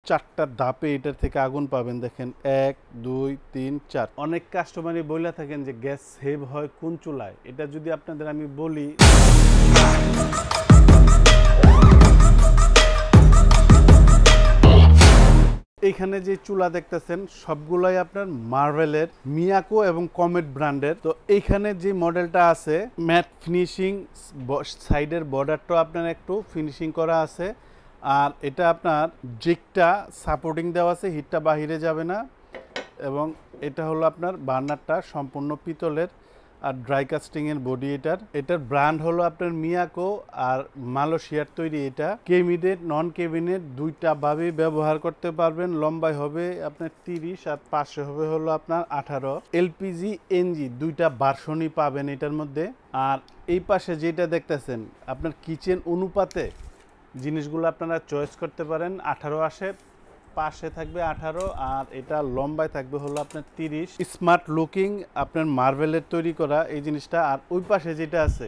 চারটা ধাপে এটার থেকে আগুন পাবেন। দেখেন 1 2 3 4। অনেক কাস্টমারই বইলা থাকেন যে গ্যাস সেভ হয় কোন চুলায়। এটা যদি আপনাদের আমি বলি, এইখানে যে চুলা দেখতেছেন সবগুলাই আপনার মার্ভেলের, মিয়াকো এবং কমেট ব্র্যান্ডের। তো এইখানে যে মডেলটা আছে ম্যাট ফিনিশিং, সাইডের বর্ডারটা আপনার একটু ফিনিশিং করা আছে। আর এটা আপনার জিগটা সাপোর্টিং দেওয়া আছে, হিটটা বাহিরে যাবে না। এবং এটা হলো আপনার বার্নারটা সম্পূর্ণ পিতলের আর ড্রাই কাস্টিংয়ের বডি। এটার ব্র্যান্ড হলো আপনার মিয়াকো আর মালয়েশিয়ার তৈরি। এটা কেবিনেট নন কেবিনেট দুইটা ভাবেই ব্যবহার করতে পারবেন। লম্বায় হবে আপনার 30 আর পাশে হবে হলো আপনার 18। এলপিজি এনজি দুইটা ভার্সনই পাবেন এটার মধ্যে। আর এই পাশে যেটা দেখতেছেন আপনার কিচেন অনুপাতে জিনিসগুলো আপনারা চয়েস করতে পারেন। 18 আসে, পাশে থাকবে 18 আর এটা লম্বায় থাকবে হলো আপনার 30। স্মার্ট লুকিং আপনার মার্বেলের তৈরি করা এই জিনিসটা। আর ওই পাশে যেটা আছে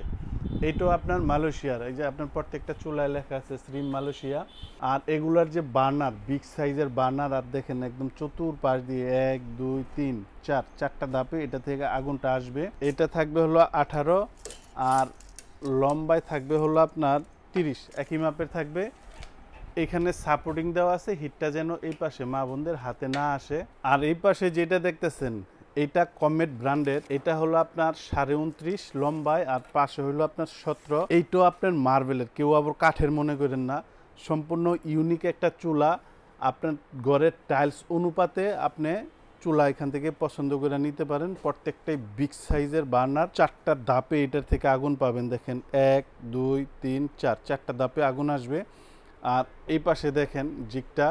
এইটাও আপনার মালয়েশিয়ার। এই যে আপনার প্রত্যেকটা চুলায় লেখা আছে শ্রীম মালয়েশিয়া। আর এগুলার যে বার্নার, বিগ সাইজের বার্নার। আর দেখেন একদম চতুর্পাশ দিয়ে 1 2 3 4 চারটা ধাপে এটা থেকে আগুনটা আসবে। এটা থাকবে হলো 18 আর লম্বায় থাকবে হলো আপনার 30, একই মাপের থাকবে। এখানে সাপোর্টিং দেওয়া আছে, হিটটা যেন এই পাশে মা বোনদের হাতে না আসে। আর এই পাশে যেটা দেখতেছেন এটা কমেট ব্র্যান্ডের। এটা হলো আপনার 29.5 লম্বায় আর পাশে হলো আপনার 17। এইটাও আপনার মার্বেলের, কেউ আবার কাঠের মনে করেন না। সম্পূর্ণ ইউনিক একটা চুলা। আপনার ঘরের টাইলস অনুপাতে আপনি চুলা এখান থেকে পছন্দ করে নিতে পারেন। প্রত্যেকটাই বিগ সাইজের বার্নার। চারটা ধাপে এটার থেকে আগুন পাবেন। দেখেন 1 2 3 4 চারটা ধাপে আগুন আসবে। আর এই পাশে দেখেন জিগটা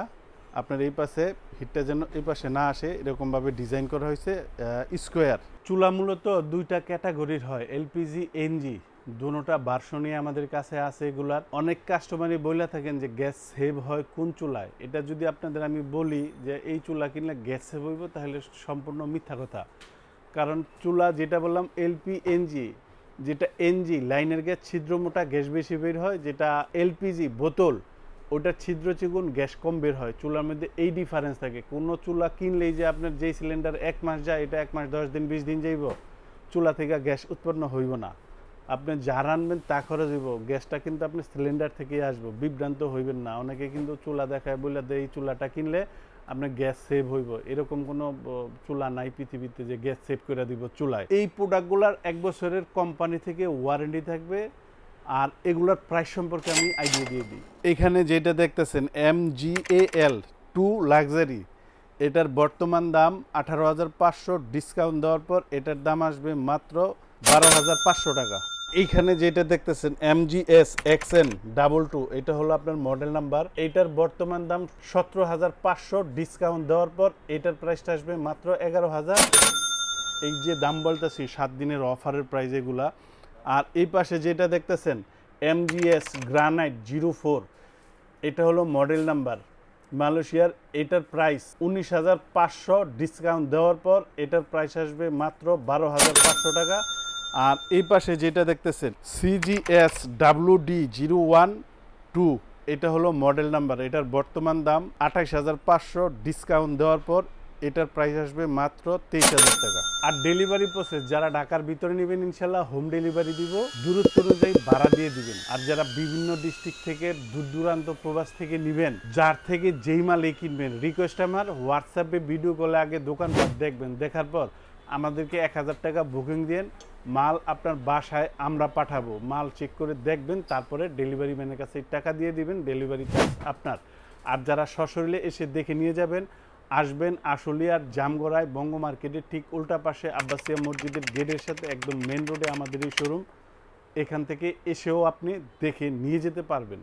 আপনার এই পাশে হিটটা যেন এই পাশে না আসে এরকমভাবে ডিজাইন করা হয়েছে স্কোয়ার। চুলা মূলত দুইটা ক্যাটাগরির হয়, এলপিজি এনজি দুটোটা ভার্সনই আমাদের কাছে আছে। এগুলার অনেক কাস্টমারই বইলা থাকেন যে গ্যাস সেভ হয় কোন চুলায়। এটা যদি আপনাদের আমি বলি যে এই চুলা কিনলে গ্যাস সেভ হইব, তাহলে সম্পূর্ণ মিথ্যা কথা। কারণ চুলা যেটা বললাম এলপি এনজি, যেটা এনজি লাইনের গ্যাস ছিদ্র মোটা গ্যাস বেশি বের হয়, যেটা এলপিজি বোতল ওটা ছিদ্র চিকুন গ্যাস কম বের হয়। চুলার মধ্যে এই ডিফারেন্স থাকে। কোনো চুলা কিনলেই যে আপনার যেই সিলিন্ডার 1 মাস যায় এটা 1 মাস 10 দিন 20 দিন যাইব, চুলা থেকে গ্যাস উৎপন্ন হইব না। আপনি যা রানবেন তা খরচ হইব, গ্যাসটা কিন্তু আপনি সিলিন্ডার থেকেই আসবো। বিভ্রান্ত হইবেন না। অনেকে কিন্তু চুলা দেখায় বলে দেয় এই চুলাটা কিনলে আপনার গ্যাস সেভ হইব। এরকম কোনো চুলা নাই পৃথিবীতে যে গ্যাস সেভ করে দিব চুলায়। এই প্রোডাক্টগুলার 1 বছরের কোম্পানি থেকে ওয়ারেন্টি থাকবে। আর এগুলোর প্রাইস সম্পর্কে আমি আইডিয়া দিয়ে দিই। এখানে যেটা দেখতেছেন MGAL 2 লাক্সারি, এটার বর্তমান দাম 18,500। ডিসকাউন্ট দেওয়ার পর এটার দাম আসবে মাত্র 12,500 টাকা। এইখানে যেটা দেখতেছেন MGS XN 22, এটা হলো আপনার মডেল নাম্বার। এটার বর্তমান দাম 17,500। ডিসকাউন্ট দেওয়ার পর এটার প্রাইসটা আসবে মাত্র 11,000। এই যে দাম বলতেছি 7 দিনের অফারের প্রাইস এগুলা। আর এই পাশে যেটা দেখতেছেন MGS গ্রানাইট 04, এটা হলো মডেল নাম্বার মালয়েশিয়ার। এটার প্রাইস 19,500। ডিসকাউন্ট দেওয়ার পর এটার প্রাইস আসবে মাত্র 12,500 টাকা। আর এই পাশে যেটা দেখতেছেন CGS WD012, এটা হলো মডেল নাম্বার। এটার বর্তমান দাম 28,500। ডিসকাউন্ট দেওয়ার পর এটার প্রাইস আসবে মাত্র 23,000 টাকা। আর ডেলিভারি প্রসেস যারা ঢাকার ভিতরে নেবেন ইনশাল্লাহ হোম ডেলিভারি দিব, দূরত্ব অনুযায়ী ভাড়া দিয়ে দিবেন। আর যারা বিভিন্ন ডিস্ট্রিক্ট থেকে দূর দূরান্ত প্রবাস থেকে নেবেন, যার থেকে যেই মালই কিনবেন, রিকোয়েস্ট আমার হোয়াটসঅ্যাপে ভিডিও কলে আগে দোকানপাট দেখবেন, দেখার পর আমাদেরকে 1,000 টাকা বুকিং দিন। মাল আপনার বাসায় আমরা পাঠাবো, মাল চেক করে দেখবেন, তারপরে ডেলিভারি ম্যানের কাছে টাকা দিয়ে দিবেন, ডেলিভারি চার্জ আপনার। আর যারা সশরীরে এসে দেখে নিয়ে যাবেন, আসবেন আশুলিয়ার জামগড়ায় বঙ্গ মার্কেটের ঠিক উল্টা পাশে আব্বাসিয়া মসজিদের গেটের সাথে একদম মেন রোডে আমাদের এই শোরুম। এখান থেকে এসেও আপনি দেখে নিয়ে যেতে পারবেন।